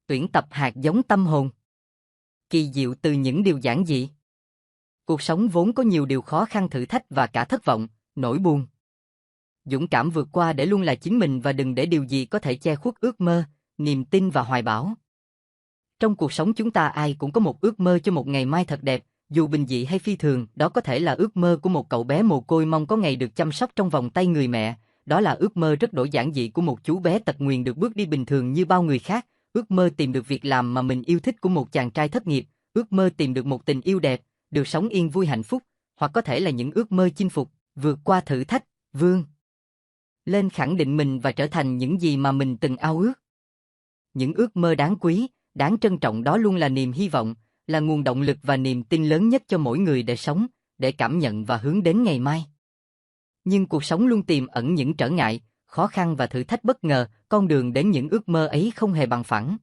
Tuyển tập hạt giống tâm hồn. Kỳ diệu từ những điều giản dị. Cuộc sống vốn có nhiều điều khó khăn thử thách và cả thất vọng, nỗi buồn. Dũng cảm vượt qua để luôn là chính mình và đừng để điều gì có thể che khuất ước mơ, niềm tin và hoài bão. Trong cuộc sống chúng ta ai cũng có một ước mơ cho một ngày mai thật đẹp, dù bình dị hay phi thường, đó có thể là ước mơ của một cậu bé mồ côi mong có ngày được chăm sóc trong vòng tay người mẹ, đó là ước mơ rất đổi giản dị của một chú bé tật nguyền được bước đi bình thường như bao người khác, ước mơ tìm được việc làm mà mình yêu thích của một chàng trai thất nghiệp, ước mơ tìm được một tình yêu đẹp, được sống yên vui hạnh phúc, hoặc có thể là những ước mơ chinh phục, vượt qua thử thách, vươn lên khẳng định mình và trở thành những gì mà mình từng ao ước. Những ước mơ đáng quý, đáng trân trọng đó luôn là niềm hy vọng, là nguồn động lực và niềm tin lớn nhất cho mỗi người để sống, để cảm nhận và hướng đến ngày mai. Nhưng cuộc sống luôn tiềm ẩn những trở ngại, khó khăn và thử thách bất ngờ, con đường đến những ước mơ ấy không hề bằng phẳng.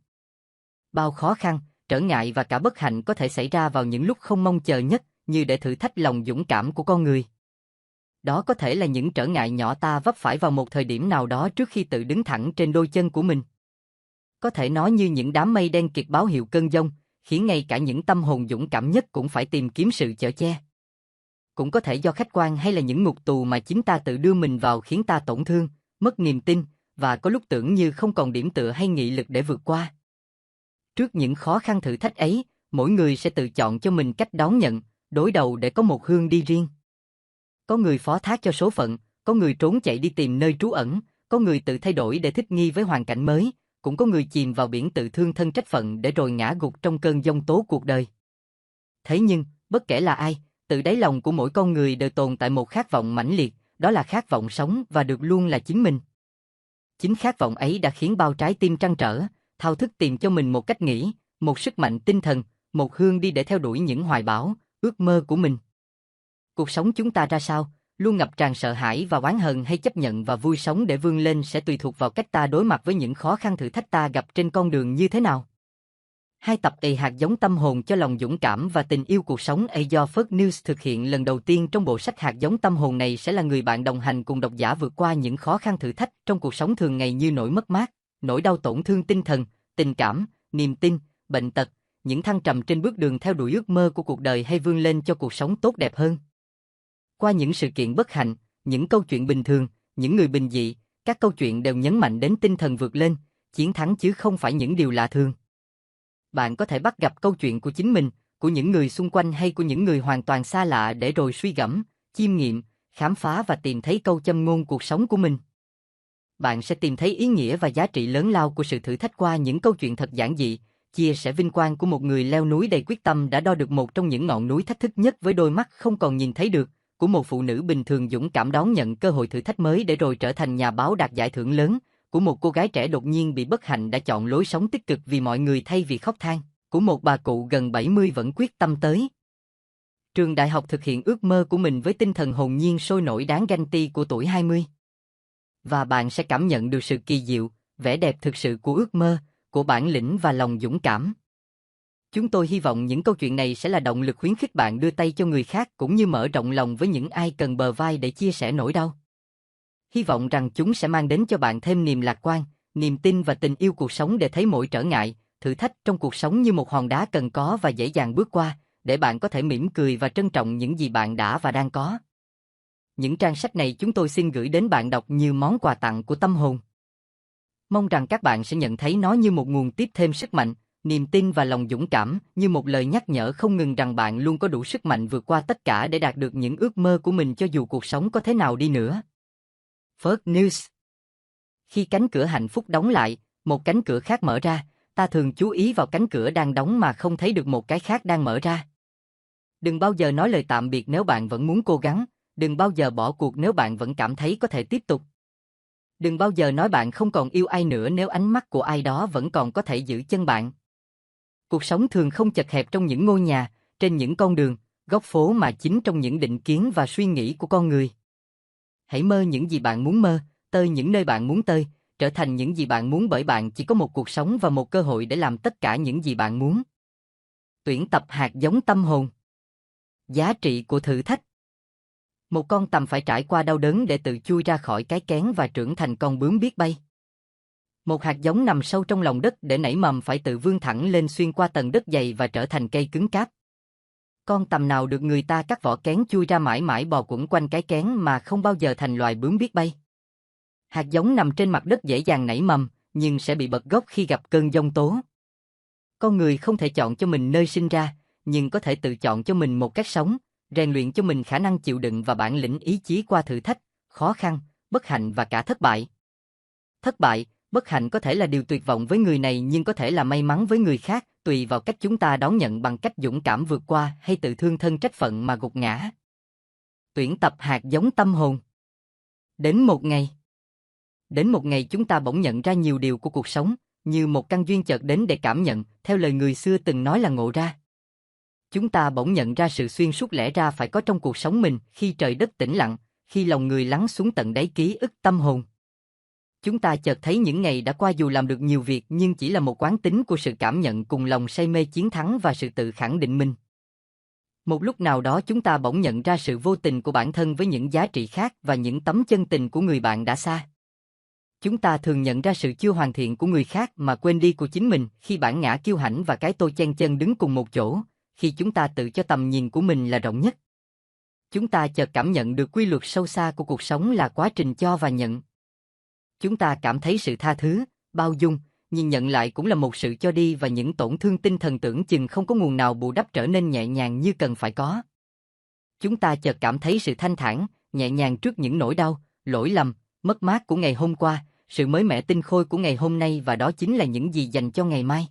Bao khó khăn, trở ngại và cả bất hạnh có thể xảy ra vào những lúc không mong chờ nhất, như để thử thách lòng dũng cảm của con người. Đó có thể là những trở ngại nhỏ ta vấp phải vào một thời điểm nào đó trước khi tự đứng thẳng trên đôi chân của mình. Có thể nói như những đám mây đen kịt báo hiệu cơn giông, khiến ngay cả những tâm hồn dũng cảm nhất cũng phải tìm kiếm sự chở che. Cũng có thể do khách quan hay là những ngục tù mà chính ta tự đưa mình vào khiến ta tổn thương, mất niềm tin, và có lúc tưởng như không còn điểm tựa hay nghị lực để vượt qua. Trước những khó khăn thử thách ấy, mỗi người sẽ tự chọn cho mình cách đón nhận, đối đầu để có một hướng đi riêng. Có người phó thác cho số phận, có người trốn chạy đi tìm nơi trú ẩn, có người tự thay đổi để thích nghi với hoàn cảnh mới, cũng có người chìm vào biển tự thương thân trách phận để rồi ngã gục trong cơn giông tố cuộc đời. Thế nhưng, bất kể là ai, từ đáy lòng của mỗi con người đều tồn tại một khát vọng mãnh liệt, đó là khát vọng sống và được luôn là chính mình. Chính khát vọng ấy đã khiến bao trái tim trăn trở, thao thức tìm cho mình một cách nghĩ, một sức mạnh tinh thần, một hướng đi để theo đuổi những hoài bão, ước mơ của mình. Cuộc sống chúng ta ra sao, luôn ngập tràn sợ hãi và oán hờn hay chấp nhận và vui sống để vươn lên sẽ tùy thuộc vào cách ta đối mặt với những khó khăn thử thách ta gặp trên con đường như thế nào. Hai tập hạt giống tâm hồn cho lòng dũng cảm và tình yêu cuộc sống do First News thực hiện lần đầu tiên trong bộ sách hạt giống tâm hồn này sẽ là người bạn đồng hành cùng độc giả vượt qua những khó khăn thử thách trong cuộc sống thường ngày như nỗi mất mát, nỗi đau tổn thương tinh thần, tình cảm, niềm tin, bệnh tật, những thăng trầm trên bước đường theo đuổi ước mơ của cuộc đời hay vươn lên cho cuộc sống tốt đẹp hơn. Qua những sự kiện bất hạnh, những câu chuyện bình thường, những người bình dị, các câu chuyện đều nhấn mạnh đến tinh thần vượt lên, chiến thắng chứ không phải những điều lạ thường. Bạn có thể bắt gặp câu chuyện của chính mình, của những người xung quanh hay của những người hoàn toàn xa lạ để rồi suy gẫm, chiêm nghiệm, khám phá và tìm thấy câu châm ngôn cuộc sống của mình. Bạn sẽ tìm thấy ý nghĩa và giá trị lớn lao của sự thử thách qua những câu chuyện thật giản dị, chia sẻ vinh quang của một người leo núi đầy quyết tâm đã đo được một trong những ngọn núi thách thức nhất với đôi mắt không còn nhìn thấy được, của một phụ nữ bình thường dũng cảm đón nhận cơ hội thử thách mới để rồi trở thành nhà báo đạt giải thưởng lớn, của một cô gái trẻ đột nhiên bị bất hạnh đã chọn lối sống tích cực vì mọi người thay vì khóc than, của một bà cụ gần 70 vẫn quyết tâm tới trường đại học thực hiện ước mơ của mình với tinh thần hồn nhiên sôi nổi đáng ganh tị của tuổi 20. Và bạn sẽ cảm nhận được sự kỳ diệu, vẻ đẹp thực sự của ước mơ, của bản lĩnh và lòng dũng cảm. Chúng tôi hy vọng những câu chuyện này sẽ là động lực khuyến khích bạn đưa tay cho người khác cũng như mở rộng lòng với những ai cần bờ vai để chia sẻ nỗi đau. Hy vọng rằng chúng sẽ mang đến cho bạn thêm niềm lạc quan, niềm tin và tình yêu cuộc sống để thấy mỗi trở ngại, thử thách trong cuộc sống như một hòn đá cần có và dễ dàng bước qua, để bạn có thể mỉm cười và trân trọng những gì bạn đã và đang có. Những trang sách này chúng tôi xin gửi đến bạn đọc như món quà tặng của tâm hồn. Mong rằng các bạn sẽ nhận thấy nó như một nguồn tiếp thêm sức mạnh, niềm tin và lòng dũng cảm, như một lời nhắc nhở không ngừng rằng bạn luôn có đủ sức mạnh vượt qua tất cả để đạt được những ước mơ của mình cho dù cuộc sống có thế nào đi nữa. First News. Khi cánh cửa hạnh phúc đóng lại, một cánh cửa khác mở ra, ta thường chú ý vào cánh cửa đang đóng mà không thấy được một cái khác đang mở ra. Đừng bao giờ nói lời tạm biệt nếu bạn vẫn muốn cố gắng, đừng bao giờ bỏ cuộc nếu bạn vẫn cảm thấy có thể tiếp tục. Đừng bao giờ nói bạn không còn yêu ai nữa nếu ánh mắt của ai đó vẫn còn có thể giữ chân bạn. Cuộc sống thường không chật hẹp trong những ngôi nhà, trên những con đường, góc phố mà chính trong những định kiến và suy nghĩ của con người. Hãy mơ những gì bạn muốn mơ, tơi những nơi bạn muốn tơi, trở thành những gì bạn muốn bởi bạn chỉ có một cuộc sống và một cơ hội để làm tất cả những gì bạn muốn. Tuyển tập hạt giống tâm hồn. Giá trị của thử thách. Một con tằm phải trải qua đau đớn để tự chui ra khỏi cái kén và trưởng thành con bướm biết bay. Một hạt giống nằm sâu trong lòng đất để nảy mầm phải tự vươn thẳng lên xuyên qua tầng đất dày và trở thành cây cứng cáp. Con tằm nào được người ta cắt vỏ kén chui ra mãi mãi bò quẩn quanh cái kén mà không bao giờ thành loài bướm biết bay. Hạt giống nằm trên mặt đất dễ dàng nảy mầm, nhưng sẽ bị bật gốc khi gặp cơn giông tố. Con người không thể chọn cho mình nơi sinh ra, nhưng có thể tự chọn cho mình một cách sống, rèn luyện cho mình khả năng chịu đựng và bản lĩnh ý chí qua thử thách, khó khăn, bất hạnh và cả thất bại. Thất bại, bất hạnh có thể là điều tuyệt vọng với người này nhưng có thể là may mắn với người khác, tùy vào cách chúng ta đón nhận bằng cách dũng cảm vượt qua hay tự thương thân trách phận mà gục ngã. Tuyển tập hạt giống tâm hồn. Đến một ngày chúng ta bỗng nhận ra nhiều điều của cuộc sống, như một căn duyên chợt đến để cảm nhận, theo lời người xưa từng nói là ngộ ra. Chúng ta bỗng nhận ra sự xuyên suốt lẽ ra phải có trong cuộc sống mình khi trời đất tĩnh lặng, khi lòng người lắng xuống tận đáy ký ức tâm hồn. Chúng ta chợt thấy những ngày đã qua dù làm được nhiều việc nhưng chỉ là một quán tính của sự cảm nhận cùng lòng say mê chiến thắng và sự tự khẳng định mình. Một lúc nào đó chúng ta bỗng nhận ra sự vô tình của bản thân với những giá trị khác và những tấm chân tình của người bạn đã xa. Chúng ta thường nhận ra sự chưa hoàn thiện của người khác mà quên đi của chính mình khi bản ngã kiêu hãnh và cái tôi chen chân đứng cùng một chỗ, khi chúng ta tự cho tầm nhìn của mình là rộng nhất. Chúng ta chợt cảm nhận được quy luật sâu xa của cuộc sống là quá trình cho và nhận. Chúng ta cảm thấy sự tha thứ, bao dung, nhưng nhận lại cũng là một sự cho đi và những tổn thương tinh thần tưởng chừng không có nguồn nào bù đắp trở nên nhẹ nhàng như cần phải có. Chúng ta chợt cảm thấy sự thanh thản, nhẹ nhàng trước những nỗi đau, lỗi lầm, mất mát của ngày hôm qua, sự mới mẻ tinh khôi của ngày hôm nay và đó chính là những gì dành cho ngày mai.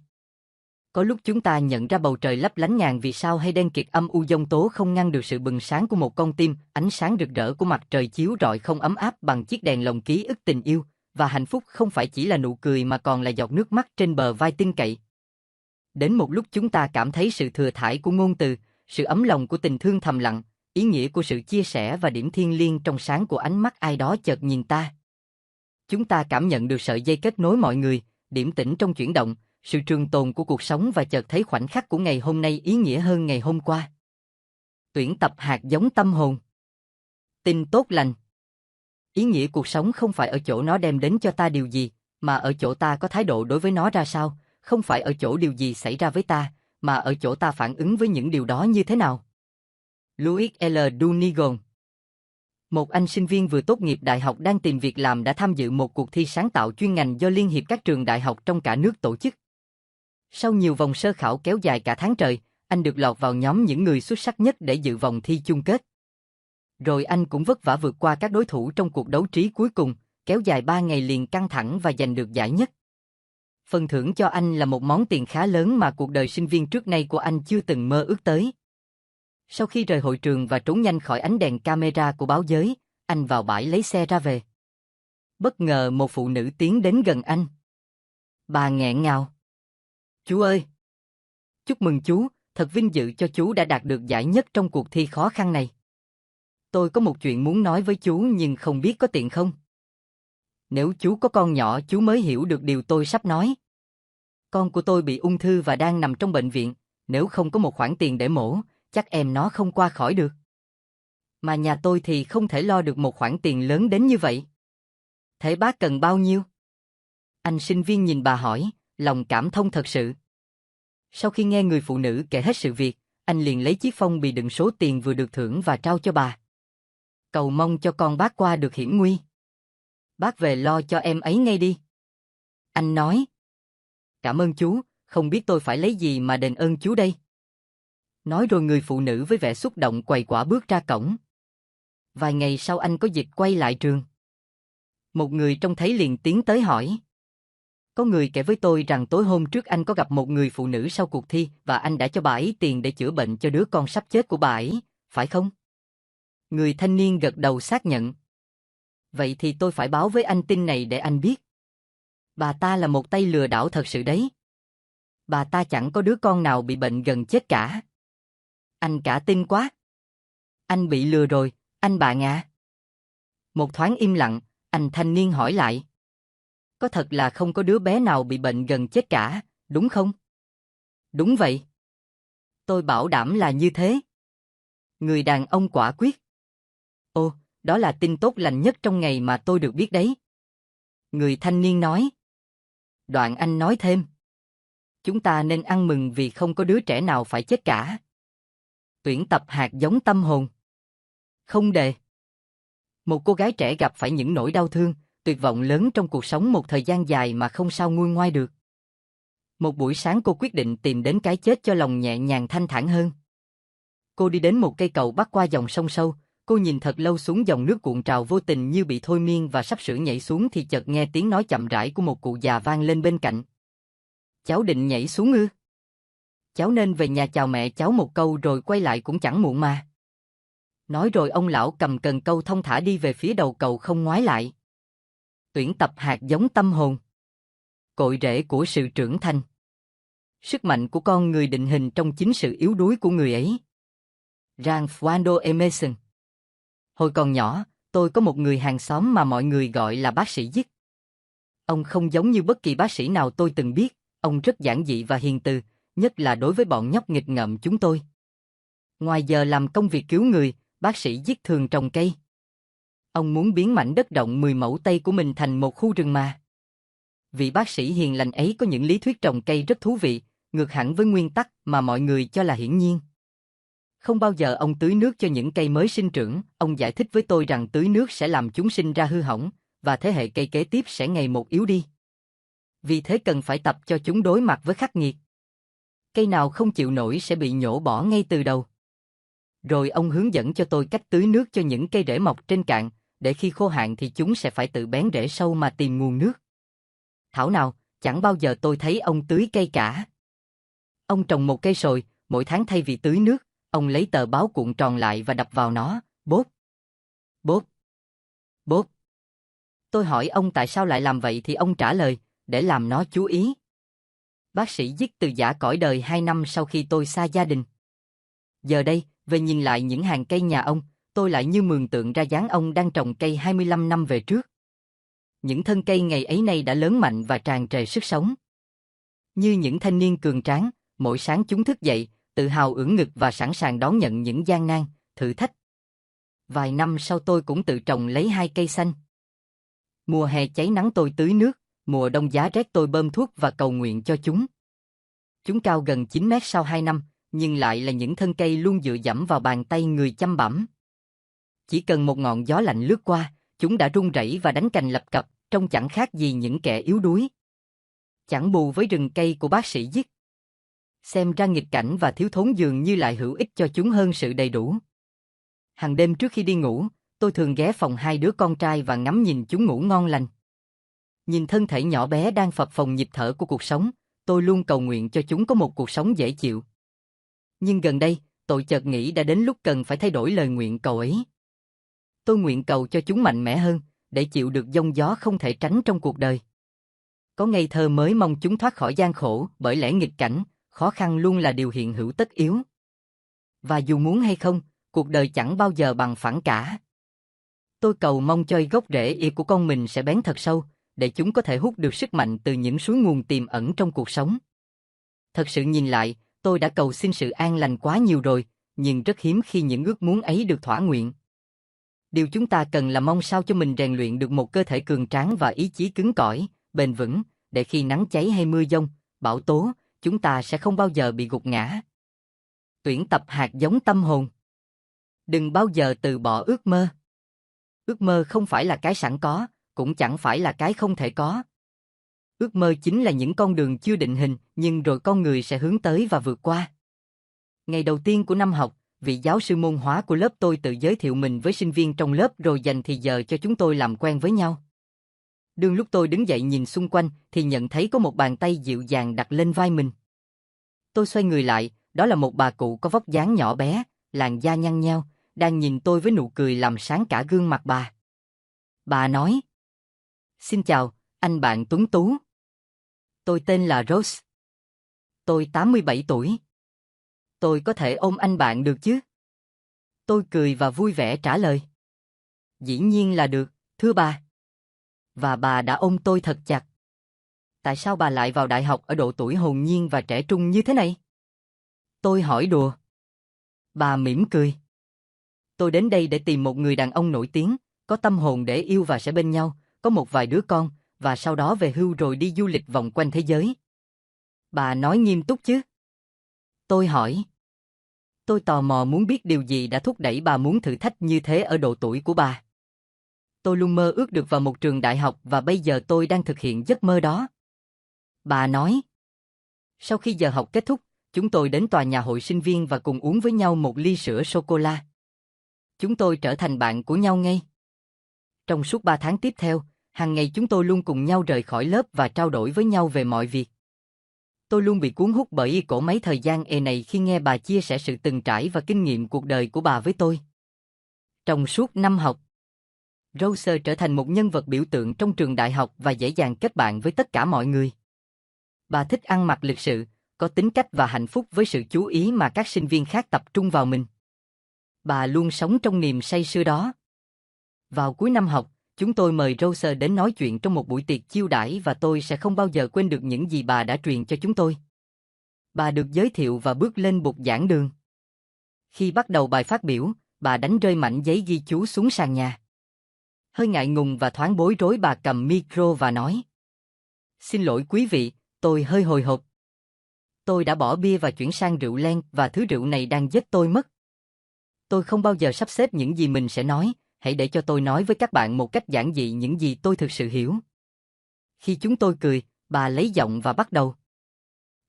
Có lúc chúng ta nhận ra bầu trời lấp lánh ngàn vì sao hay đen kịt âm u giông tố không ngăn được sự bừng sáng của một con tim, ánh sáng rực rỡ của mặt trời chiếu rọi không ấm áp bằng chiếc đèn lồng ký ức tình yêu, và hạnh phúc không phải chỉ là nụ cười mà còn là giọt nước mắt trên bờ vai tin cậy. Đến một lúc chúng ta cảm thấy sự thừa thãi của ngôn từ, sự ấm lòng của tình thương thầm lặng, ý nghĩa của sự chia sẻ và điểm thiêng liêng trong sáng của ánh mắt ai đó chợt nhìn ta. Chúng ta cảm nhận được sợi dây kết nối mọi người, điểm tĩnh trong chuyển động, sự trường tồn của cuộc sống và chợt thấy khoảnh khắc của ngày hôm nay ý nghĩa hơn ngày hôm qua. Tuyển tập hạt giống tâm hồn. Tin tốt lành. Ý nghĩa cuộc sống không phải ở chỗ nó đem đến cho ta điều gì, mà ở chỗ ta có thái độ đối với nó ra sao, không phải ở chỗ điều gì xảy ra với ta, mà ở chỗ ta phản ứng với những điều đó như thế nào. Louis L. Dunigon. Một anh sinh viên vừa tốt nghiệp đại học đang tìm việc làm đã tham dự một cuộc thi sáng tạo chuyên ngành do Liên hiệp các trường đại học trong cả nước tổ chức. Sau nhiều vòng sơ khảo kéo dài cả tháng trời, anh được lọt vào nhóm những người xuất sắc nhất để dự vòng thi chung kết. Rồi anh cũng vất vả vượt qua các đối thủ trong cuộc đấu trí cuối cùng, kéo dài 3 ngày liền căng thẳng và giành được giải nhất. Phần thưởng cho anh là một món tiền khá lớn mà cuộc đời sinh viên trước nay của anh chưa từng mơ ước tới. Sau khi rời hội trường và trốn nhanh khỏi ánh đèn camera của báo giới, anh vào bãi lấy xe ra về. Bất ngờ một phụ nữ tiến đến gần anh. Bà nghẹn ngào. Chú ơi! Chúc mừng chú, thật vinh dự cho chú đã đạt được giải nhất trong cuộc thi khó khăn này. Tôi có một chuyện muốn nói với chú nhưng không biết có tiện không? Nếu chú có con nhỏ chú mới hiểu được điều tôi sắp nói. Con của tôi bị ung thư và đang nằm trong bệnh viện, nếu không có một khoản tiền để mổ, chắc em nó không qua khỏi được. Mà nhà tôi thì không thể lo được một khoản tiền lớn đến như vậy. Thế bác cần bao nhiêu? Anh sinh viên nhìn bà hỏi, lòng cảm thông thật sự. Sau khi nghe người phụ nữ kể hết sự việc, anh liền lấy chiếc phong bì đựng số tiền vừa được thưởng và trao cho bà. Cầu mong cho con bác qua được hiểm nguy. Bác về lo cho em ấy ngay đi. Anh nói. Cảm ơn chú, không biết tôi phải lấy gì mà đền ơn chú đây. Nói rồi người phụ nữ với vẻ xúc động quầy quả bước ra cổng. Vài ngày sau anh có dịp quay lại trường. Một người trông thấy liền tiến tới hỏi. Có người kể với tôi rằng tối hôm trước anh có gặp một người phụ nữ sau cuộc thi và anh đã cho bà ấy tiền để chữa bệnh cho đứa con sắp chết của bà ấy, phải không? Người thanh niên gật đầu xác nhận. Vậy thì tôi phải báo với anh tin này để anh biết. Bà ta là một tay lừa đảo thật sự đấy. Bà ta chẳng có đứa con nào bị bệnh gần chết cả. Anh cả tin quá. Anh bị lừa rồi, anh bạn à. Một thoáng im lặng, anh thanh niên hỏi lại. Có thật là không có đứa bé nào bị bệnh gần chết cả, đúng không? Đúng vậy. Tôi bảo đảm là như thế. Người đàn ông quả quyết. Ồ, đó là tin tốt lành nhất trong ngày mà tôi được biết đấy. Người thanh niên nói. Đoạn Anh nói thêm. Chúng ta nên ăn mừng vì không có đứa trẻ nào phải chết cả. Tuyển tập hạt giống tâm hồn. Không đề. Một cô gái trẻ gặp phải những nỗi đau thương, tuyệt vọng lớn trong cuộc sống một thời gian dài mà không sao nguôi ngoai được. Một buổi sáng cô quyết định tìm đến cái chết cho lòng nhẹ nhàng thanh thản hơn. Cô đi đến một cây cầu bắc qua dòng sông sâu, cô nhìn thật lâu xuống dòng nước cuộn trào vô tình như bị thôi miên và sắp sửa nhảy xuống thì chợt nghe tiếng nói chậm rãi của một cụ già vang lên bên cạnh. Cháu định nhảy xuống ư? Cháu nên về nhà chào mẹ cháu một câu rồi quay lại cũng chẳng muộn mà. Nói rồi ông lão cầm cần câu thong thả đi về phía đầu cầu không ngoái lại. Tuyển tập hạt giống tâm hồn. Cội rễ của sự trưởng thành. Sức mạnh của con người định hình trong chính sự yếu đuối của người ấy. Ralph Waldo Emerson. Hồi còn nhỏ, tôi có một người hàng xóm mà mọi người gọi là bác sĩ Giết. Ông không giống như bất kỳ bác sĩ nào tôi từng biết, ông rất giản dị và hiền từ, nhất là đối với bọn nhóc nghịch ngợm chúng tôi. Ngoài giờ làm công việc cứu người, bác sĩ Giết thường trồng cây. Ông muốn biến mảnh đất rộng 10 mẫu Tây của mình thành một khu rừng mà. Vị bác sĩ hiền lành ấy có những lý thuyết trồng cây rất thú vị, ngược hẳn với nguyên tắc mà mọi người cho là hiển nhiên. Không bao giờ ông tưới nước cho những cây mới sinh trưởng, ông giải thích với tôi rằng tưới nước sẽ làm chúng sinh ra hư hỏng, và thế hệ cây kế tiếp sẽ ngày một yếu đi. Vì thế cần phải tập cho chúng đối mặt với khắc nghiệt. Cây nào không chịu nổi sẽ bị nhổ bỏ ngay từ đầu. Rồi ông hướng dẫn cho tôi cách tưới nước cho những cây rễ mọc trên cạn, để khi khô hạn thì chúng sẽ phải tự bén rễ sâu mà tìm nguồn nước. Thảo nào, chẳng bao giờ tôi thấy ông tưới cây cả. Ông trồng một cây sồi, mỗi tháng thay vì tưới nước, ông lấy tờ báo cuộn tròn lại và đập vào nó, bốp, bốp, bốp. Tôi hỏi ông tại sao lại làm vậy thì ông trả lời, để làm nó chú ý. Bác sĩ Giết từ giã cõi đời 2 năm sau khi tôi xa gia đình. Giờ đây, về nhìn lại những hàng cây nhà ông, tôi lại như mường tượng ra dáng ông đang trồng cây 25 năm về trước. Những thân cây ngày ấy nay đã lớn mạnh và tràn trề sức sống. Như những thanh niên cường tráng, mỗi sáng chúng thức dậy, tự hào ưỡn ngực và sẵn sàng đón nhận những gian nan, thử thách. Vài năm sau tôi cũng tự trồng lấy 2 cây xanh. Mùa hè cháy nắng tôi tưới nước, mùa đông giá rét tôi bơm thuốc và cầu nguyện cho chúng. Chúng cao gần 9 mét sau 2 năm, nhưng lại là những thân cây luôn dựa dẫm vào bàn tay người chăm bẵm. Chỉ cần một ngọn gió lạnh lướt qua, chúng đã rung rẩy và đánh cành lập cập, trông chẳng khác gì những kẻ yếu đuối. Chẳng bù với rừng cây của bác sĩ Giết. Xem ra nghịch cảnh và thiếu thốn dường như lại hữu ích cho chúng hơn sự đầy đủ. Hàng đêm trước khi đi ngủ, tôi thường ghé phòng 2 đứa con trai và ngắm nhìn chúng ngủ ngon lành. Nhìn thân thể nhỏ bé đang phập phồng nhịp thở của cuộc sống, tôi luôn cầu nguyện cho chúng có một cuộc sống dễ chịu. Nhưng gần đây, tôi chợt nghĩ đã đến lúc cần phải thay đổi lời nguyện cầu ấy. Tôi nguyện cầu cho chúng mạnh mẽ hơn, để chịu được giông gió không thể tránh trong cuộc đời. Có ngây thơ mới mong chúng thoát khỏi gian khổ, bởi lẽ nghịch cảnh, khó khăn luôn là điều hiện hữu tất yếu. Và dù muốn hay không, cuộc đời chẳng bao giờ bằng phẳng cả. Tôi cầu mong cho gốc rễ y của con mình sẽ bén thật sâu, để chúng có thể hút được sức mạnh từ những suối nguồn tiềm ẩn trong cuộc sống. Thật sự nhìn lại, tôi đã cầu xin sự an lành quá nhiều rồi, nhưng rất hiếm khi những ước muốn ấy được thỏa nguyện. Điều chúng ta cần là mong sao cho mình rèn luyện được một cơ thể cường tráng và ý chí cứng cỏi, bền vững, để khi nắng cháy hay mưa giông, bão tố, chúng ta sẽ không bao giờ bị gục ngã. Tuyển tập hạt giống tâm hồn. Đừng bao giờ từ bỏ ước mơ. Ước mơ không phải là cái sẵn có, cũng chẳng phải là cái không thể có. Ước mơ chính là những con đường chưa định hình, nhưng rồi con người sẽ hướng tới và vượt qua. Ngày đầu tiên của năm học, vị giáo sư môn hóa của lớp tôi tự giới thiệu mình với sinh viên trong lớp rồi dành thì giờ cho chúng tôi làm quen với nhau. Đương lúc tôi đứng dậy nhìn xung quanh thì nhận thấy có một bàn tay dịu dàng đặt lên vai mình. Tôi xoay người lại, đó là một bà cụ có vóc dáng nhỏ bé, làn da nhăn nheo, đang nhìn tôi với nụ cười làm sáng cả gương mặt bà. Bà nói: "Xin chào, anh bạn tuấn tú. Tôi tên là Rose. Tôi 87 tuổi. Tôi có thể ôm anh bạn được chứ?" Tôi cười và vui vẻ trả lời: "Dĩ nhiên là được, thưa bà." Và bà đã ôm tôi thật chặt. Tại sao bà lại vào đại học ở độ tuổi hồn nhiên và trẻ trung như thế này? Tôi hỏi đùa. Bà mỉm cười. Tôi đến đây để tìm một người đàn ông nổi tiếng, có tâm hồn để yêu và sẽ bên nhau, có một vài đứa con, và sau đó về hưu rồi đi du lịch vòng quanh thế giới. Bà nói nghiêm túc chứ? Tôi hỏi. Tôi tò mò muốn biết điều gì đã thúc đẩy bà muốn thử thách như thế ở độ tuổi của bà. Tôi luôn mơ ước được vào một trường đại học và bây giờ tôi đang thực hiện giấc mơ đó. Bà nói. Sau khi giờ học kết thúc, chúng tôi đến tòa nhà hội sinh viên và cùng uống với nhau một ly sữa sô-cô-la. Chúng tôi trở thành bạn của nhau ngay. Trong suốt 3 tháng tiếp theo, hàng ngày chúng tôi luôn cùng nhau rời khỏi lớp và trao đổi với nhau về mọi việc. Tôi luôn bị cuốn hút bởi cỗ máy thời gian này khi nghe bà chia sẻ sự từng trải và kinh nghiệm cuộc đời của bà với tôi. Trong suốt năm học, Rose trở thành một nhân vật biểu tượng trong trường đại học và dễ dàng kết bạn với tất cả mọi người. Bà thích ăn mặc lịch sự, có tính cách và hạnh phúc với sự chú ý mà các sinh viên khác tập trung vào mình. Bà luôn sống trong niềm say sưa đó. Vào cuối năm học, chúng tôi mời Rose đến nói chuyện trong một buổi tiệc chiêu đãi và tôi sẽ không bao giờ quên được những gì bà đã truyền cho chúng tôi. Bà được giới thiệu và bước lên bục giảng đường. Khi bắt đầu bài phát biểu, bà đánh rơi mảnh giấy ghi chú xuống sàn nhà. Hơi ngại ngùng và thoáng bối rối bà cầm micro và nói. Xin lỗi quý vị, tôi hơi hồi hộp. Tôi đã bỏ bia và chuyển sang rượu len và thứ rượu này đang giết tôi mất. Tôi không bao giờ sắp xếp những gì mình sẽ nói, hãy để cho tôi nói với các bạn một cách giản dị những gì tôi thực sự hiểu. Khi chúng tôi cười, bà lấy giọng và bắt đầu.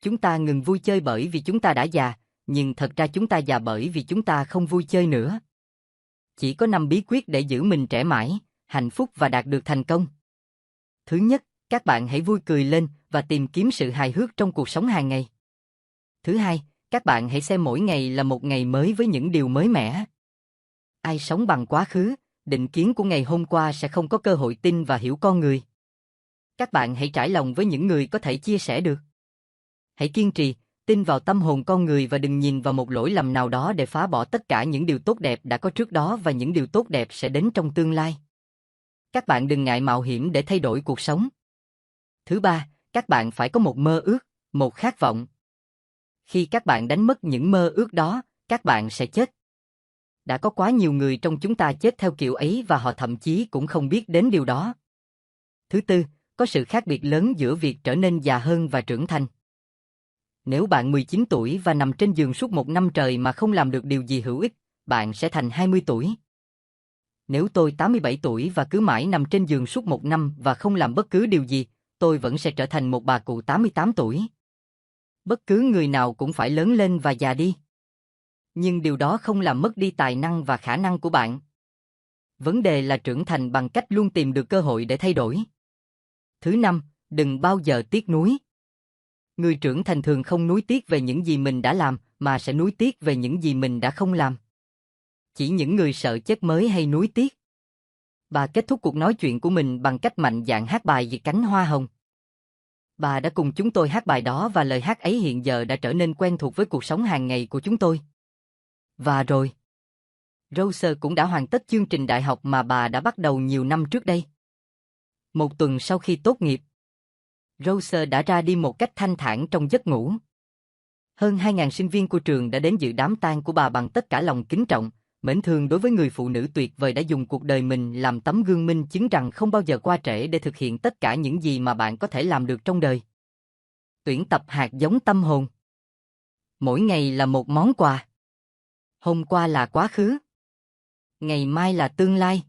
Chúng ta ngừng vui chơi bởi vì chúng ta đã già, nhưng thật ra chúng ta già bởi vì chúng ta không vui chơi nữa. Chỉ có 5 bí quyết để giữ mình trẻ mãi, hạnh phúc và đạt được thành công. Thứ nhất, các bạn hãy vui cười lên và tìm kiếm sự hài hước trong cuộc sống hàng ngày. Thứ hai, các bạn hãy xem mỗi ngày là một ngày mới với những điều mới mẻ. Ai sống bằng quá khứ, định kiến của ngày hôm qua sẽ không có cơ hội tin và hiểu con người. Các bạn hãy trải lòng với những người có thể chia sẻ được. Hãy kiên trì, tin vào tâm hồn con người và đừng nhìn vào một lỗi lầm nào đó để phá bỏ tất cả những điều tốt đẹp đã có trước đó và những điều tốt đẹp sẽ đến trong tương lai. Các bạn đừng ngại mạo hiểm để thay đổi cuộc sống. Thứ ba, các bạn phải có một mơ ước, một khát vọng. Khi các bạn đánh mất những mơ ước đó, các bạn sẽ chết. Đã có quá nhiều người trong chúng ta chết theo kiểu ấy và họ thậm chí cũng không biết đến điều đó. Thứ tư, có sự khác biệt lớn giữa việc trở nên già hơn và trưởng thành. Nếu bạn 19 tuổi và nằm trên giường suốt một năm trời mà không làm được điều gì hữu ích, bạn sẽ thành 20 tuổi. Nếu tôi 87 tuổi và cứ mãi nằm trên giường suốt một năm và không làm bất cứ điều gì, tôi vẫn sẽ trở thành một bà cụ 88 tuổi. Bất cứ người nào cũng phải lớn lên và già đi. Nhưng điều đó không làm mất đi tài năng và khả năng của bạn. Vấn đề là trưởng thành bằng cách luôn tìm được cơ hội để thay đổi. Thứ năm, đừng bao giờ tiếc nuối. Người trưởng thành thường không nuối tiếc về những gì mình đã làm, mà sẽ nuối tiếc về những gì mình đã không làm. Chỉ những người sợ chết mới hay nuối tiếc. Bà kết thúc cuộc nói chuyện của mình bằng cách mạnh dạn hát bài về cánh hoa hồng. Bà đã cùng chúng tôi hát bài đó và lời hát ấy hiện giờ đã trở nên quen thuộc với cuộc sống hàng ngày của chúng tôi. Và rồi, Rose cũng đã hoàn tất chương trình đại học mà bà đã bắt đầu nhiều năm trước đây. Một tuần sau khi tốt nghiệp, Rose đã ra đi một cách thanh thản trong giấc ngủ. Hơn 2.000 sinh viên của trường đã đến dự đám tang của bà bằng tất cả lòng kính trọng, mến thương đối với người phụ nữ tuyệt vời đã dùng cuộc đời mình làm tấm gương minh chứng rằng không bao giờ qua trễ để thực hiện tất cả những gì mà bạn có thể làm được trong đời. Tuyển tập hạt giống tâm hồn. Mỗi ngày là một món quà. Hôm qua là quá khứ. Ngày mai là tương lai.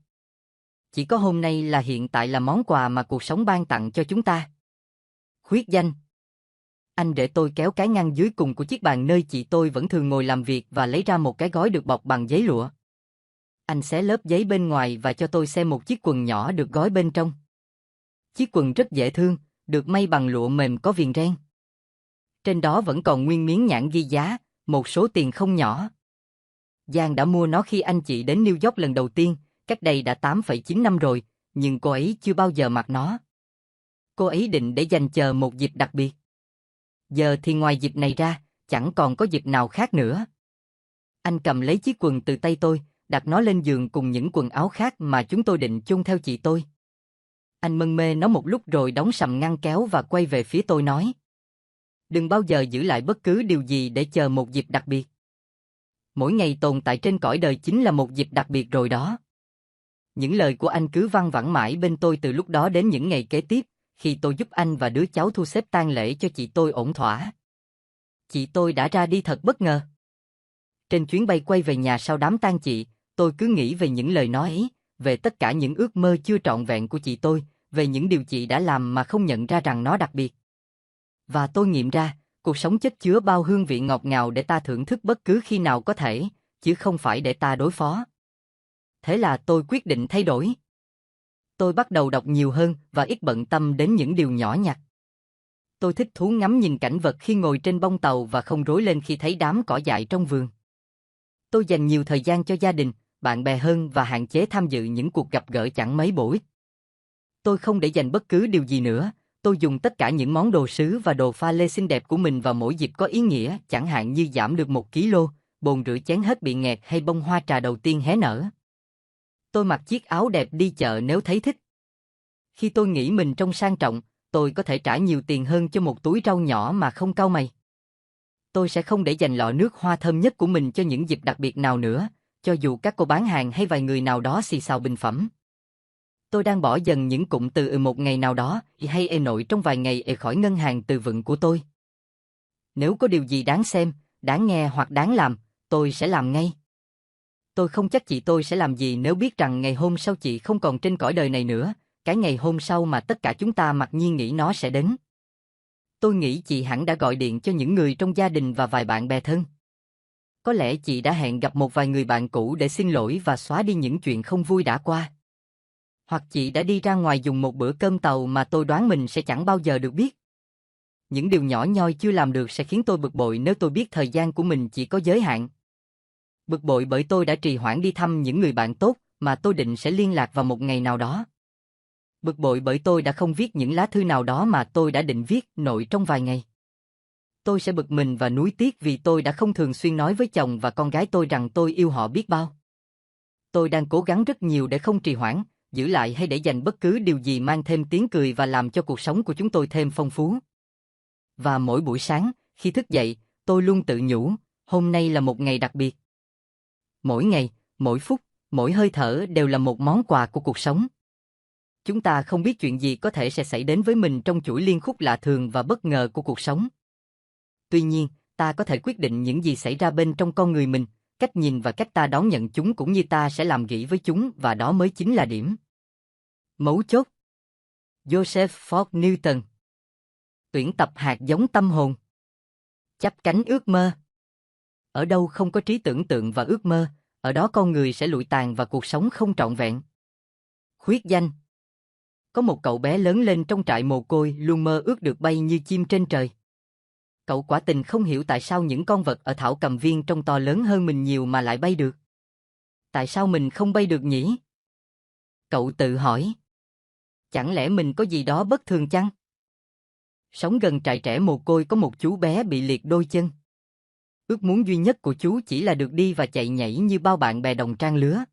Chỉ có hôm nay là hiện tại là món quà mà cuộc sống ban tặng cho chúng ta. Khuyết danh. Anh để tôi kéo cái ngăn dưới cùng của chiếc bàn nơi chị tôi vẫn thường ngồi làm việc và lấy ra một cái gói được bọc bằng giấy lụa. Anh xé lớp giấy bên ngoài và cho tôi xem một chiếc quần nhỏ được gói bên trong. Chiếc quần rất dễ thương, được may bằng lụa mềm có viền ren. Trên đó vẫn còn nguyên miếng nhãn ghi giá, một số tiền không nhỏ. Giang đã mua nó khi anh chị đến New York lần đầu tiên, cách đây đã 8,9 năm rồi, nhưng cô ấy chưa bao giờ mặc nó. Cô ấy định để dành chờ một dịp đặc biệt. Giờ thì ngoài dịp này ra, chẳng còn có dịp nào khác nữa. Anh cầm lấy chiếc quần từ tay tôi, đặt nó lên giường cùng những quần áo khác mà chúng tôi định chôn theo chị tôi. Anh mân mê nó một lúc rồi đóng sầm ngăn kéo và quay về phía tôi nói. Đừng bao giờ giữ lại bất cứ điều gì để chờ một dịp đặc biệt. Mỗi ngày tồn tại trên cõi đời chính là một dịp đặc biệt rồi đó. Những lời của anh cứ văng vẳng mãi bên tôi từ lúc đó đến những ngày kế tiếp, khi tôi giúp anh và đứa cháu thu xếp tang lễ cho chị tôi ổn thỏa. Chị tôi đã ra đi thật bất ngờ. Trên chuyến bay quay về nhà sau đám tang chị, tôi cứ nghĩ về những lời nói ấy, về tất cả những ước mơ chưa trọn vẹn của chị tôi, về những điều chị đã làm mà không nhận ra rằng nó đặc biệt. Và tôi nghiệm ra, cuộc sống chất chứa bao hương vị ngọt ngào để ta thưởng thức bất cứ khi nào có thể, chứ không phải để ta đối phó. Thế là tôi quyết định thay đổi. Tôi bắt đầu đọc nhiều hơn và ít bận tâm đến những điều nhỏ nhặt. Tôi thích thú ngắm nhìn cảnh vật khi ngồi trên bông tàu và không rối lên khi thấy đám cỏ dại trong vườn. Tôi dành nhiều thời gian cho gia đình, bạn bè hơn và hạn chế tham dự những cuộc gặp gỡ chẳng mấy bổ ích. Tôi không để dành bất cứ điều gì nữa, tôi dùng tất cả những món đồ sứ và đồ pha lê xinh đẹp của mình vào mỗi dịp có ý nghĩa, chẳng hạn như giảm được 1 kg, bồn rửa chén hết bị nghẹt hay bông hoa trà đầu tiên hé nở. Tôi mặc chiếc áo đẹp đi chợ nếu thấy thích. Khi tôi nghĩ mình trông sang trọng, tôi có thể trả nhiều tiền hơn cho một túi rau nhỏ mà không cau mày. Tôi sẽ không để dành lọ nước hoa thơm nhất của mình cho những dịp đặc biệt nào nữa, cho dù các cô bán hàng hay vài người nào đó xì xào bình phẩm. Tôi đang bỏ dần những cụm từ một ngày nào đó hay nội trong vài ngày khỏi ngân hàng từ vựng của tôi. Nếu có điều gì đáng xem, đáng nghe hoặc đáng làm, tôi sẽ làm ngay. Tôi không chắc chị tôi sẽ làm gì nếu biết rằng ngày hôm sau chị không còn trên cõi đời này nữa, cái ngày hôm sau mà tất cả chúng ta mặc nhiên nghĩ nó sẽ đến. Tôi nghĩ chị hẳn đã gọi điện cho những người trong gia đình và vài bạn bè thân. Có lẽ chị đã hẹn gặp một vài người bạn cũ để xin lỗi và xóa đi những chuyện không vui đã qua. Hoặc chị đã đi ra ngoài dùng một bữa cơm tàu mà tôi đoán mình sẽ chẳng bao giờ được biết. Những điều nhỏ nhoi chưa làm được sẽ khiến tôi bực bội nếu tôi biết thời gian của mình chỉ có giới hạn. Bực bội bởi tôi đã trì hoãn đi thăm những người bạn tốt mà tôi định sẽ liên lạc vào một ngày nào đó. Bực bội bởi tôi đã không viết những lá thư nào đó mà tôi đã định viết nội trong vài ngày. Tôi sẽ bực mình và nuối tiếc vì tôi đã không thường xuyên nói với chồng và con gái tôi rằng tôi yêu họ biết bao. Tôi đang cố gắng rất nhiều để không trì hoãn, giữ lại hay để dành bất cứ điều gì mang thêm tiếng cười và làm cho cuộc sống của chúng tôi thêm phong phú. Và mỗi buổi sáng, khi thức dậy, tôi luôn tự nhủ, hôm nay là một ngày đặc biệt. Mỗi ngày, mỗi phút, mỗi hơi thở đều là một món quà của cuộc sống. Chúng ta không biết chuyện gì có thể sẽ xảy đến với mình trong chuỗi liên khúc lạ thường và bất ngờ của cuộc sống. Tuy nhiên, ta có thể quyết định những gì xảy ra bên trong con người mình, cách nhìn và cách ta đón nhận chúng cũng như ta sẽ làm nghĩ với chúng và đó mới chính là điểm mấu chốt. Joseph Ford Newton. Tuyển tập hạt giống tâm hồn. Chắp cánh ước mơ. Ở đâu không có trí tưởng tượng và ước mơ, ở đó con người sẽ lụi tàn và cuộc sống không trọn vẹn. Khuyết danh. Có một cậu bé lớn lên trong trại mồ côi luôn mơ ước được bay như chim trên trời. Cậu quả tình không hiểu tại sao những con vật ở thảo cầm viên trông to lớn hơn mình nhiều mà lại bay được. Tại sao mình không bay được nhỉ? Cậu tự hỏi. Chẳng lẽ mình có gì đó bất thường chăng? Sống gần trại trẻ mồ côi có một chú bé bị liệt đôi chân. Ước muốn duy nhất của chú chỉ là được đi và chạy nhảy như bao bạn bè đồng trang lứa.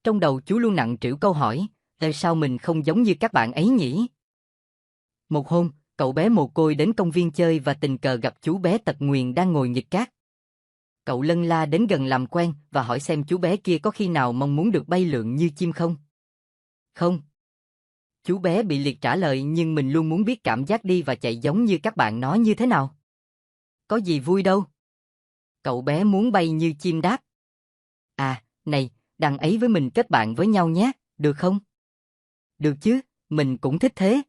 Trong đầu chú luôn nặng trĩu câu hỏi, tại sao mình không giống như các bạn ấy nhỉ? Một hôm, cậu bé mồ côi đến công viên chơi và tình cờ gặp chú bé tật nguyền đang ngồi nghịch cát. Cậu lân la đến gần làm quen và hỏi xem chú bé kia có khi nào mong muốn được bay lượn như chim không? Không. Chú bé bị liệt trả lời, nhưng mình luôn muốn biết cảm giác đi và chạy giống như các bạn nó như thế nào. Có gì vui đâu. Cậu bé muốn bay như chim đáp. À, này, đằng ấy với mình kết bạn với nhau nhé, được không? Được chứ, mình cũng thích thế.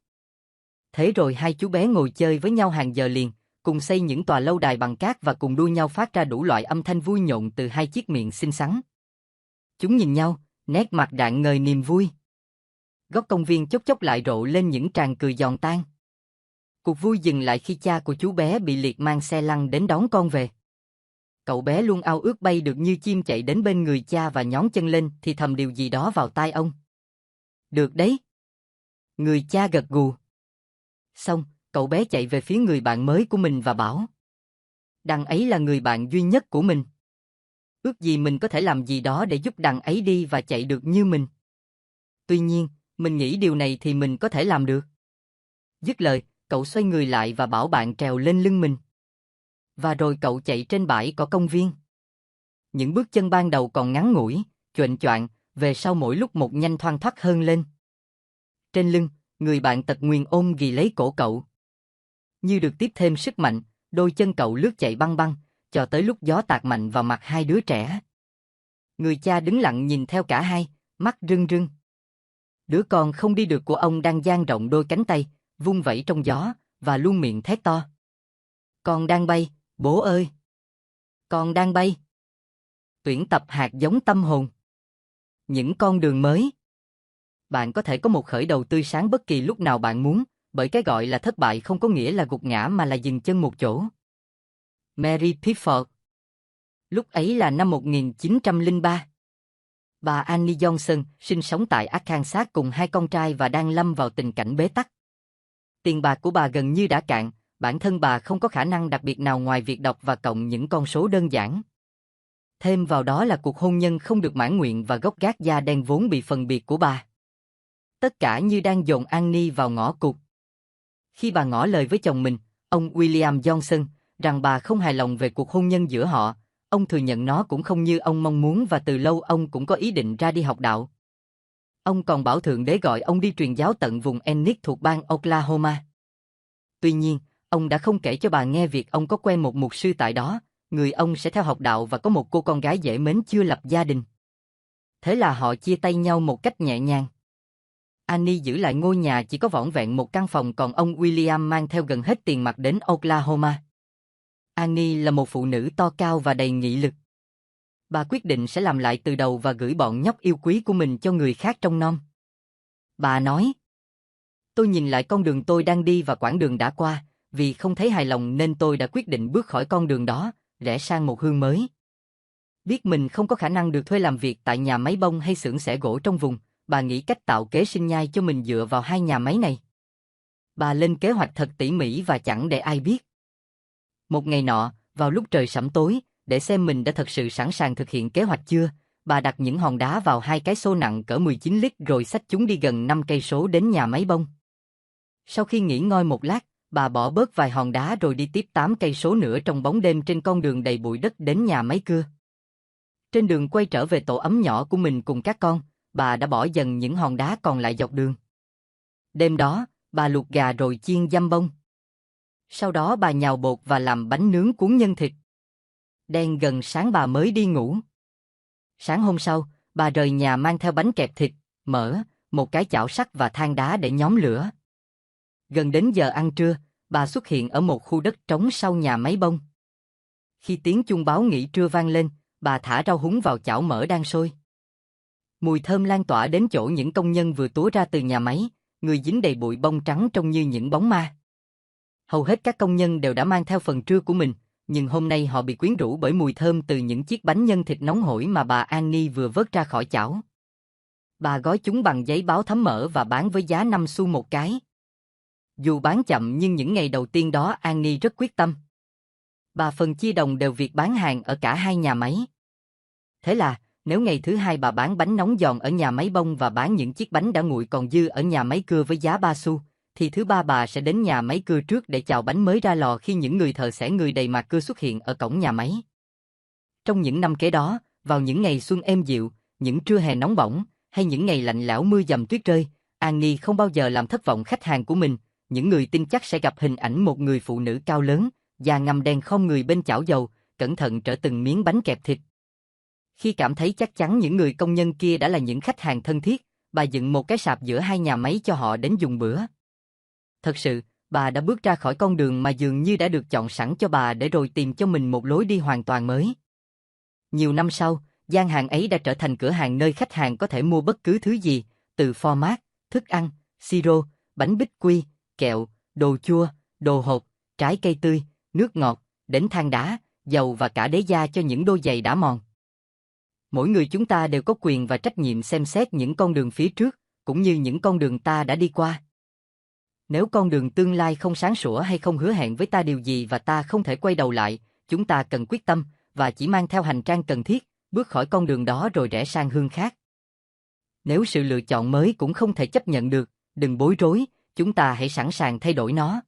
Thế rồi hai chú bé ngồi chơi với nhau hàng giờ liền, cùng xây những tòa lâu đài bằng cát và cùng đua nhau phát ra đủ loại âm thanh vui nhộn từ hai chiếc miệng xinh xắn. Chúng nhìn nhau, nét mặt rạng ngời niềm vui. Góc công viên chốc chốc lại rộ lên những tràng cười giòn tan. Cuộc vui dừng lại khi cha của chú bé bị liệt mang xe lăn đến đón con về. Cậu bé luôn ao ước bay được như chim chạy đến bên người cha và nhón chân lên thì thầm điều gì đó vào tai ông. Được đấy. Người cha gật gù. Xong, cậu bé chạy về phía người bạn mới của mình và bảo. Đằng ấy là người bạn duy nhất của mình. Ước gì mình có thể làm gì đó để giúp đằng ấy đi và chạy được như mình. Tuy nhiên, mình nghĩ điều này thì mình có thể làm được. Dứt lời, cậu xoay người lại và bảo bạn trèo lên lưng mình. Và rồi cậu chạy trên bãi cỏ công viên. Những bước chân ban đầu còn ngắn ngủi, choạng choạng, về sau mỗi lúc một nhanh thoăn thoắt hơn lên. Trên lưng, Người bạn tật nguyền ôm ghì lấy cổ cậu. Như được tiếp thêm sức mạnh, đôi chân cậu lướt chạy băng băng, cho tới lúc gió tạt mạnh vào mặt hai đứa trẻ. Người cha đứng lặng nhìn theo cả hai, mắt rưng rưng. Đứa con không đi được của ông đang dang rộng đôi cánh tay, vung vẩy trong gió, và luôn miệng thét to. Con đang bay, bố ơi! Con đang bay! Tuyển tập hạt giống tâm hồn. Những con đường mới. Bạn có thể có một khởi đầu tươi sáng bất kỳ lúc nào bạn muốn, bởi cái gọi là thất bại không có nghĩa là gục ngã mà là dừng chân một chỗ. Mary Pickford. Lúc ấy là năm 1903. Bà Annie Johnson sinh sống tại Arkansas cùng hai con trai và đang lâm vào tình cảnh bế tắc. Tiền bạc của bà gần như đã cạn, bản thân bà không có khả năng đặc biệt nào ngoài việc đọc và cộng những con số đơn giản. Thêm vào đó là cuộc hôn nhân không được mãn nguyện và gốc gác da đen vốn bị phân biệt của bà. Tất cả như đang dồn Annie vào ngõ cụt. Khi bà ngỏ lời với chồng mình, ông William Johnson, rằng bà không hài lòng về cuộc hôn nhân giữa họ, ông thừa nhận nó cũng không như ông mong muốn và từ lâu ông cũng có ý định ra đi học đạo. Ông còn bảo Thượng Đế gọi ông đi truyền giáo tận vùng Ennis thuộc bang Oklahoma. Tuy nhiên, ông đã không kể cho bà nghe việc ông có quen một mục sư tại đó, người ông sẽ theo học đạo và có một cô con gái dễ mến chưa lập gia đình. Thế là họ chia tay nhau một cách nhẹ nhàng. Annie giữ lại ngôi nhà chỉ có vỏn vẹn một căn phòng, còn ông William mang theo gần hết tiền mặt đến Oklahoma. Annie là một phụ nữ to cao và đầy nghị lực. Bà quyết định sẽ làm lại từ đầu và gửi bọn nhóc yêu quý của mình cho người khác trông nom. Bà nói, tôi nhìn lại con đường tôi đang đi và quãng đường đã qua, vì không thấy hài lòng nên tôi đã quyết định bước khỏi con đường đó, rẽ sang một hướng mới. Biết mình không có khả năng được thuê làm việc tại nhà máy bông hay xưởng xẻ gỗ trong vùng, bà nghĩ cách tạo kế sinh nhai cho mình dựa vào hai nhà máy này. Bà lên kế hoạch thật tỉ mỉ và chẳng để ai biết. Một ngày nọ, vào lúc trời sẫm tối, để xem mình đã thật sự sẵn sàng thực hiện kế hoạch chưa, bà đặt những hòn đá vào hai cái xô nặng cỡ 19 lít rồi xách chúng đi gần 5 cây số đến nhà máy bông. Sau khi nghỉ ngơi một lát, bà bỏ bớt vài hòn đá rồi đi tiếp 8 cây số nữa trong bóng đêm trên con đường đầy bụi đất đến nhà máy cưa. Trên đường quay trở về tổ ấm nhỏ của mình cùng các con, bà đã bỏ dần những hòn đá còn lại dọc đường. Đêm đó, bà luộc gà rồi chiên dăm bông. Sau đó bà nhào bột và làm bánh nướng cuốn nhân thịt. Đen gần sáng bà mới đi ngủ. Sáng hôm sau, bà rời nhà mang theo bánh kẹp thịt, mỡ, một cái chảo sắt và than đá để nhóm lửa. Gần đến giờ ăn trưa, bà xuất hiện ở một khu đất trống sau nhà máy bông. Khi tiếng chuông báo nghỉ trưa vang lên, bà thả rau húng vào chảo mỡ đang sôi. Mùi thơm lan tỏa đến chỗ những công nhân vừa túa ra từ nhà máy, người dính đầy bụi bông trắng trông như những bóng ma. Hầu hết các công nhân đều đã mang theo phần trưa của mình, nhưng hôm nay họ bị quyến rũ bởi mùi thơm từ những chiếc bánh nhân thịt nóng hổi mà bà Annie vừa vớt ra khỏi chảo. Bà gói chúng bằng giấy báo thấm mỡ và bán với giá 5 xu một cái. Dù bán chậm nhưng những ngày đầu tiên đó Annie rất quyết tâm. Bà phần chia đồng đều việc bán hàng ở cả hai nhà máy. Thế là, nếu ngày thứ hai bà bán bánh nóng giòn ở nhà máy bông và bán những chiếc bánh đã nguội còn dư ở nhà máy cưa với giá 3 xu, thì thứ ba bà sẽ đến nhà máy cưa trước để chào bánh mới ra lò khi những người thợ xẻ người đầy mặt cưa xuất hiện ở cổng nhà máy. Trong những năm kế đó, vào những ngày xuân êm dịu, những trưa hè nóng bỏng, hay những ngày lạnh lẽo mưa dầm tuyết rơi, Annie không bao giờ làm thất vọng khách hàng của mình. Những người tin chắc sẽ gặp hình ảnh một người phụ nữ cao lớn, da ngăm đen khom người bên chảo dầu, cẩn thận trở từng miếng bánh kẹp thịt. Khi cảm thấy chắc chắn những người công nhân kia đã là những khách hàng thân thiết, bà dựng một cái sạp giữa hai nhà máy cho họ đến dùng bữa. Thật sự, bà đã bước ra khỏi con đường mà dường như đã được chọn sẵn cho bà để rồi tìm cho mình một lối đi hoàn toàn mới. Nhiều năm sau, gian hàng ấy đã trở thành cửa hàng nơi khách hàng có thể mua bất cứ thứ gì, từ pho mát, thức ăn, siro, bánh bích quy, kẹo, đồ chua, đồ hộp, trái cây tươi, nước ngọt, đến than đá, dầu và cả đế da cho những đôi giày đã mòn. Mỗi người chúng ta đều có quyền và trách nhiệm xem xét những con đường phía trước, cũng như những con đường ta đã đi qua. Nếu con đường tương lai không sáng sủa hay không hứa hẹn với ta điều gì và ta không thể quay đầu lại, chúng ta cần quyết tâm, và chỉ mang theo hành trang cần thiết, bước khỏi con đường đó rồi rẽ sang hướng khác. Nếu sự lựa chọn mới cũng không thể chấp nhận được, đừng bối rối, chúng ta hãy sẵn sàng thay đổi nó.